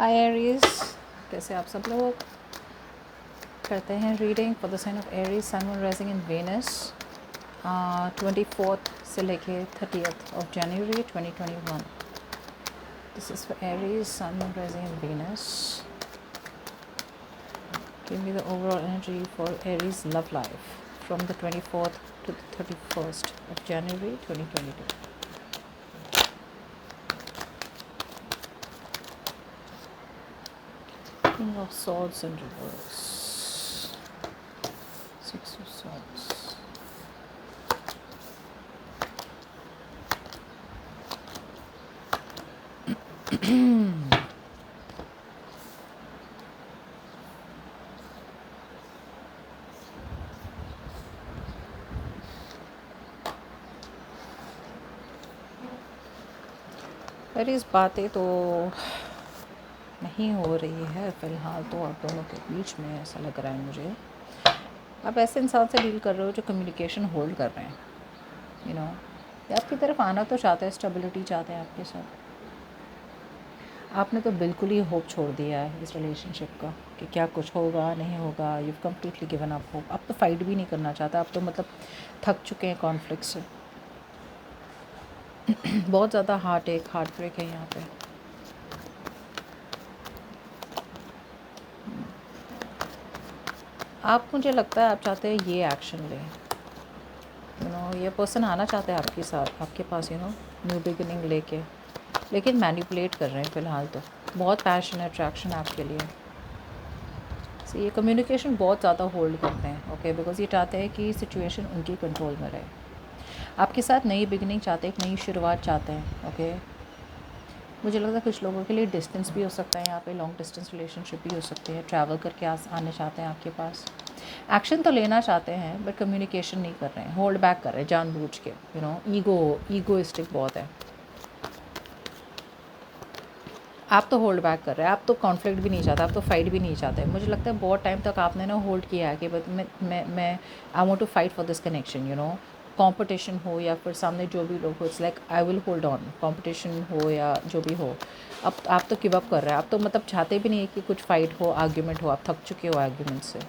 हाय Aries, कैसे आप सब लोग। करते हैं reading for the sign of Aries, sun moon rising in Venus 24 से लेके 30 of January 2021। This is for Aries, sun moon rising in Venus. Give me the overall energy for Aries love life from the 24th to the 31st of January 2022. King of Swords in reverse. Six of Swords. अरे इस बातें तो नहीं हो रही है फ़िलहाल तो आप दोनों के बीच में, ऐसा लग रहा है मुझे। आप ऐसे इंसान से डील कर रहे हो जो कम्युनिकेशन होल्ड कर रहे हैं, यू नो, आपकी तरफ आना तो चाहते हैं, स्टेबिलिटी चाहते हैं आपके साथ। आपने तो बिल्कुल ही होप छोड़ दिया है इस रिलेशनशिप का कि क्या कुछ होगा नहीं होगा। You completely given up hope. आप तो फाइट भी नहीं करना चाहते, आप तो मतलब थक चुके हैं कॉन्फ्लिक्ट से। बहुत ज़्यादा हार्ट ब्रेक है यहाँ पे। आप, मुझे लगता है आप चाहते हैं ये एक्शन लें, यू नो, ये पर्सन आना चाहते हैं आपके साथ, आपके पास, यू नो, न्यू बिगिनिंग लेके, लेकिन मैनिपुलेट कर रहे हैं फ़िलहाल तो। बहुत पैशन है, अट्रैक्शन आपके लिए। सो ये कम्युनिकेशन बहुत ज़्यादा होल्ड करते हैं, ओके, बिकॉज ये चाहते हैं कि सिचुएशन उनके कंट्रोल में रहे। आपके साथ नई बिगिनिंग चाहते हैं, एक नई शुरुआत चाहते हैं, ओके। मुझे लगता है कुछ लोगों के लिए डिस्टेंस भी हो सकता है, यहाँ पे लॉन्ग डिस्टेंस रिलेशनशिप भी हो सकती है। ट्रैवल करके आने चाहते हैं आपके पास। एक्शन तो लेना चाहते हैं बट कम्युनिकेशन नहीं कर रहे हैं, होल्ड बैक कर रहे हैं जानबूझ के, यू नो, ईगोइस्टिक बहुत है। आप तो होल्ड बैक कर रहे हैं, आप तो कॉन्फ्लिक्ट भी नहीं चाहते, आप तो फाइट भी नहीं चाहते। मुझे लगता है बहुत टाइम तक आपने ना होल्ड किया है कि बट मैं I want to fight for this connection, you know. Competition हो या फिर सामने जो भी लोग हो, it's like I will hold on. Competition हो या जो भी हो, अब आप तो गिव अप कर रहे हैं। आप तो मतलब चाहते भी नहीं है कि कुछ फाइट हो, आर्ग्यूमेंट हो। आप थक चुके हो आर्ग्यूमेंट से।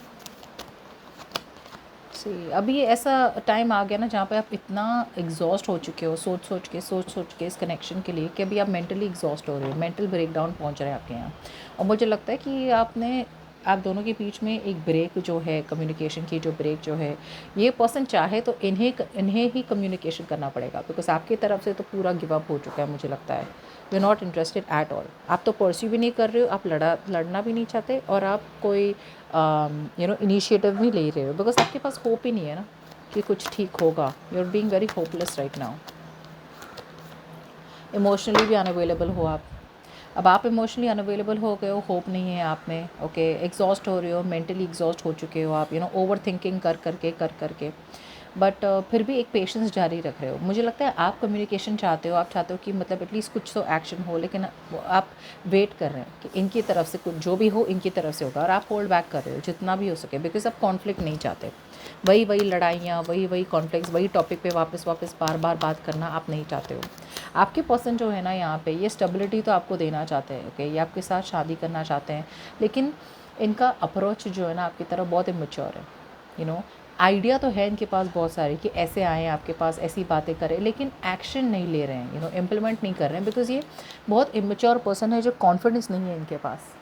सी अभी ऐसा टाइम आ गया ना जहाँ पे आप इतना एग्जॉस्ट हो चुके हो, सोच के इस कनेक्शन के लिए, कि अभी आप मेंटली एग्जॉस्ट हो रहे हो, मेंटल ब्रेकडाउन पहुँच रहे हैं आपके यहाँ। और मुझे लगता है कि आप दोनों के बीच में एक ब्रेक जो है, कम्युनिकेशन की जो ब्रेक जो है, ये पर्सन चाहे तो इन्हें ही कम्युनिकेशन करना पड़ेगा, बिकॉज आपकी तरफ से तो पूरा गिव अप हो चुका है। मुझे लगता है you are not interested at all. आप तो परस्यू भी नहीं कर रहे हो, आप लड़ना भी नहीं चाहते, और आप कोई यू नो इनिशिएटिव भी ले रहे हो, बिकॉज आपके पास होप ही नहीं है ना कि कुछ ठीक होगा। You are being very hopeless right now. Emotionally भी अनअवेलेबल हो आप। अब आप इमोशनली अनअवेलेबल हो गए हो, होप नहीं है आप में, ओके। एग्जॉस्ट हो रहे हो, मेंटली एग्जॉस्ट हो चुके हो आप, यू नो, ओवर थिंकिंग कर करके। बट फिर भी एक पेशेंस जारी रख रहे हो। मुझे लगता है आप कम्युनिकेशन चाहते हो, आप चाहते हो कि मतलब एटलीस्ट कुछ तो एक्शन हो, लेकिन आप वेट कर रहे हैं कि इनकी तरफ से कुछ जो भी हो, इनकी तरफ से होगा, और आप होल्ड बैक कर रहे हो जितना भी हो सके, बिकॉज आप कॉन्फ्लिक्ट नहीं चाहते। वही लड़ाइयाँ, वही कॉन्फ्लिक्ट्स, वही टॉपिक पे वापस बार बार बात करना आप नहीं चाहते हो। आपके पर्सन जो है ना यहाँ पे, ये स्टेबिलिटी तो आपको देना चाहते हैं, ओके। ये आपके साथ शादी करना चाहते हैं, लेकिन इनका अप्रोच जो है ना आपकी तरफ बहुत इमेच्योर है, यू नो। आइडिया तो है इनके पास बहुत सारे कि ऐसे आएँ आपके पास, ऐसी बातें करें, लेकिन एक्शन नहीं ले रहे हैं, यू नो, इम्प्लीमेंट नहीं कर रहे हैं, बिकॉज ये बहुत इमेच्योर पर्सन है, जो कॉन्फिडेंस नहीं है इनके पास।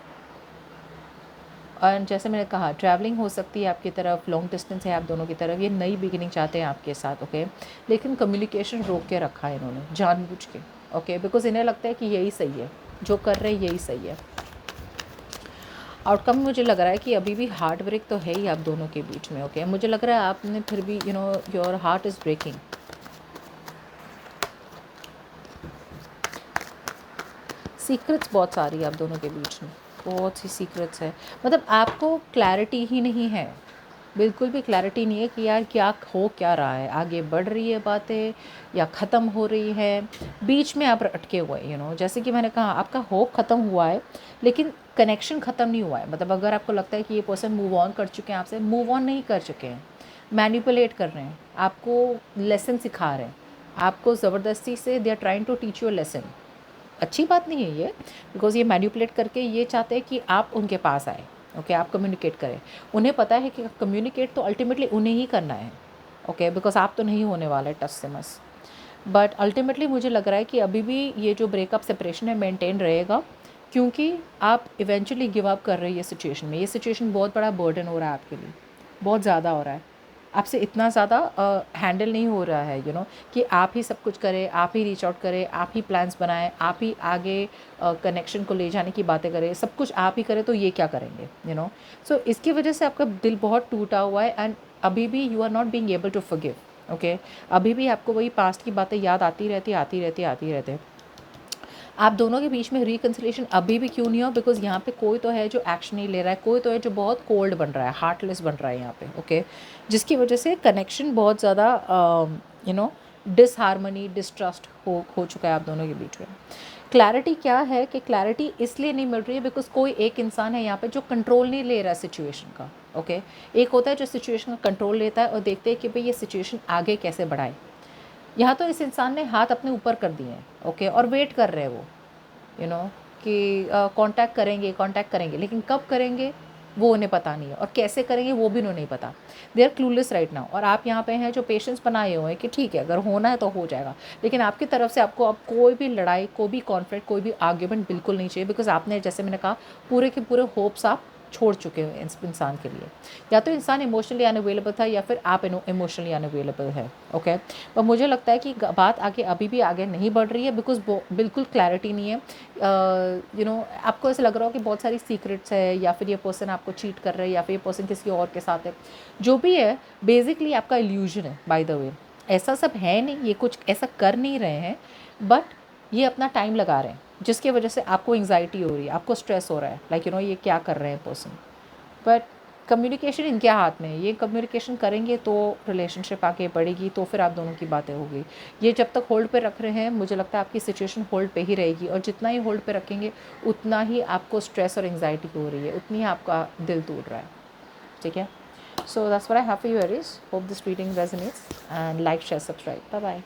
और जैसे मैंने कहा, ट्रैवलिंग हो सकती है आपकी तरफ, लॉन्ग डिस्टेंस है आप दोनों की तरफ, ये नई बिगिनिंग चाहते हैं आपके साथ, ओके। लेकिन कम्युनिकेशन रोक के रखा है इन्होंने जानबूझ के, ओके, बिकॉज इन्हें लगता है कि यही सही है, जो कर रहे हैं यही सही है। आउटकम मुझे लग रहा है कि अभी भी हार्ट ब्रेक तो है ही आप दोनों के बीच में, ओके। मुझे लग रहा है आपने फिर भी, you know, your heart is breaking. Secrets बहुत सारी है आप दोनों के बीच में, बहुत सी सीक्रेट्स है। मतलब आपको क्लैरिटी ही नहीं है, बिल्कुल भी क्लैरिटी नहीं है कि यार क्या हो क्या रहा है, आगे बढ़ रही है बातें या ख़त्म हो रही है। बीच में आप अटके हुए हैं, यू नो। जैसे कि मैंने कहा, आपका होप ख़त्म हुआ है, लेकिन कनेक्शन ख़त्म नहीं हुआ है। मतलब अगर आपको लगता है कि ये पर्सन मूव ऑन कर चुके हैं आपसे, मूव ऑन नहीं कर चुके हैं, मैनिपुलेट कर रहे हैं, आपको लेसन सिखा रहे हैं, आपको ज़बरदस्ती से they are trying to teach you a lesson, अच्छी बात नहीं है ये, बिकॉज़ ये मैनिपुलेट करके ये चाहते हैं कि आप उनके पास आए, ओके, आप कम्युनिकेट करें। उन्हें पता है कि कम्युनिकेट तो अल्टीमेटली उन्हें ही करना है, ओके, बिकॉज़ आप तो नहीं होने वाले टस से मस। बट अल्टीमेटली मुझे लग रहा है कि अभी भी ये जो ब्रेकअप सेपरेशन है मेंटेन रहेगा, क्योंकि आप इवेंचुअली गिव अप कर रहे हैं ये सिचुएशन में। ये सिचुएशन बहुत बड़ा बर्डन हो रहा है आपके लिए, बहुत ज़्यादा हो रहा है, आपसे इतना ज़्यादा हैंडल नहीं हो रहा है, कि आप ही सब कुछ करें, आप ही रीच आउट करें, आप ही प्लान्स बनाएं, आप ही आगे कनेक्शन को ले जाने की बातें करें, सब कुछ आप ही करें, तो ये क्या करेंगे, सो इसकी वजह से आपका दिल बहुत टूटा हुआ है, एंड अभी भी you are not being able to forgive, okay. अभी भी आपको वही पास्ट की बातें याद आती रहती है। आप दोनों के बीच में रिकन्सिलेशन अभी भी क्यों नहीं हो, बिकॉज यहाँ पे कोई तो है जो एक्शन नहीं ले रहा है, कोई तो है जो बहुत कोल्ड बन रहा है, हार्टलेस बन रहा है यहाँ पे, ओके, जिसकी वजह से कनेक्शन बहुत ज़्यादा डिसहारमनी, डिस्ट्रस्ट हो चुका है आप दोनों के बीच में। क्लैरिटी क्या है कि क्लैरिटी इसलिए नहीं मिल रही है बिकॉज कोई एक इंसान है यहाँ पे जो कंट्रोल नहीं ले रहा है सिचुएशन का, ओके। एक होता है जो सिचुएशन का कंट्रोल लेता है और देखते हैं कि भाई ये सिचुएशन आगे कैसे बढ़ाए। यहाँ तो इस इंसान ने हाथ अपने ऊपर कर दिए हैं, ओके, और वेट कर रहे हैं वो, कि कांटेक्ट करेंगे, लेकिन कब करेंगे वो उन्हें पता नहीं है, और कैसे करेंगे वो भी उन्हें नहीं पता। They are clueless right now. और आप यहाँ पे हैं जो पेशेंस बनाए हुए हैं कि ठीक है, अगर होना है तो हो जाएगा, लेकिन आपकी तरफ से आपको अब कोई भी लड़ाई, कोई भी कॉन्फ्लिक्ट, कोई भी आर्ग्यूमेंट बिल्कुल नहीं चाहिए, बिकॉज आपने, जैसे मैंने कहा, पूरे के पूरे होप्स आप छोड़ चुके हैं इस इंसान के लिए। या तो इंसान इमोशनली अनअवेलेबल था, या फिर आप इमोशनली अनअवेलेबल है, ओके। पर मुझे लगता है कि बात आगे अभी भी आगे नहीं बढ़ रही है, बिकॉज बिल्कुल क्लैरिटी नहीं है। आपको ऐसा लग रहा हो कि बहुत सारी सीक्रेट्स है, या फिर ये पर्सन आपको चीट कर रहा है, या फिर ये पर्सन किसी और के साथ है, जो भी है बेसिकली आपका इल्यूजन है, बाय द वे। ऐसा सब है नहीं, ये कुछ ऐसा कर नहीं रहे हैं, बट ये अपना टाइम लगा रहे हैं, जिसकी वजह से आपको एंग्जाइटी हो रही है, आपको स्ट्रेस हो रहा है, लाइक ये क्या कर रहे हैं पर्सन। बट कम्युनिकेशन इनके हाथ में है, ये कम्युनिकेशन करेंगे तो रिलेशनशिप आगे बढ़ेगी, तो फिर आप दोनों की बातें होगी। ये जब तक होल्ड पे रख रहे हैं, मुझे लगता है आपकी सिचुएशन होल्ड पे ही रहेगी, और जितना ही होल्ड पे रखेंगे उतना ही आपको स्ट्रेस और एंग्जाइटी हो रही है, उतनी ही आपका दिल टूट रहा है, ठीक है। So that's what I have for you Aries. Hope this reading resonates, and like, share, subscribe. Bye bye.